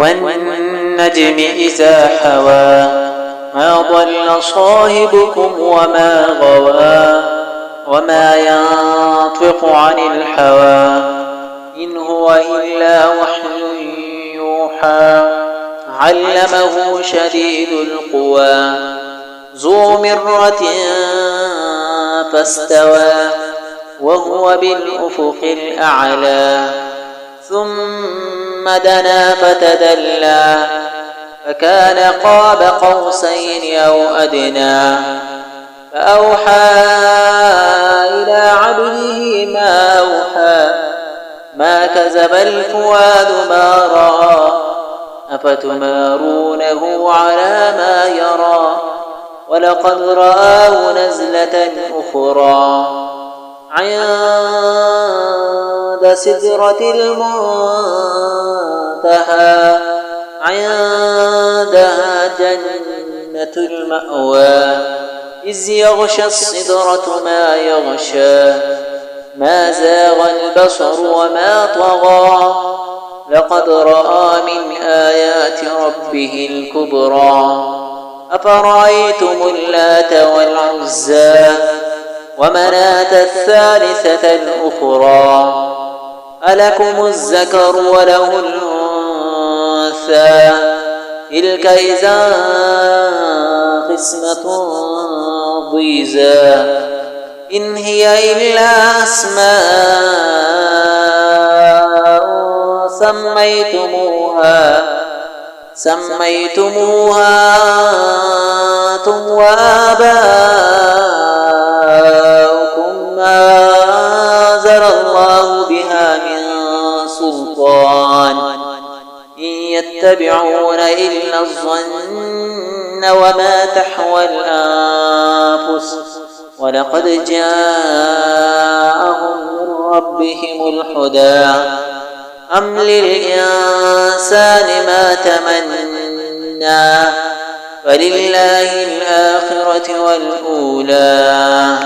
والنجم إذا حوى ما ضل صاحبكم وما غوى وما ينطق عن الهوى إن هو إلا وحي يوحى علمه شديد القوى ذو مرة فاستوى وهو بالأفق الأعلى ثم دنا فتدلى فكان قاب قوسين أو أدنى فأوحى إلى عبده ما أوحى ما كذب الفؤاد ما رأى أفتمارونه على ما يرى ولقد رآه نزلة أخرى عند سدرة المنتهى عندها جنة المأوى إذ يغشى السدرة ما يغشى ما زاغ البصر وما طغى لقد رأى من آيات ربه الكبرى أفرأيتم اللات والعزى ومناة الثالثة الأخرى ألكم الذكر وله الأنثى تلك إذا قسمة ضيزى إن هي إلا أسماء سميتموها أنتم وآباؤكم ما أنزل الله بها من سلطان إن يتبعون إلا الظن وما تحوى الأنفس ولقد جاءهم من ربهم الهدى أم للإنسان ما تمنى فلله الآخرة والأولى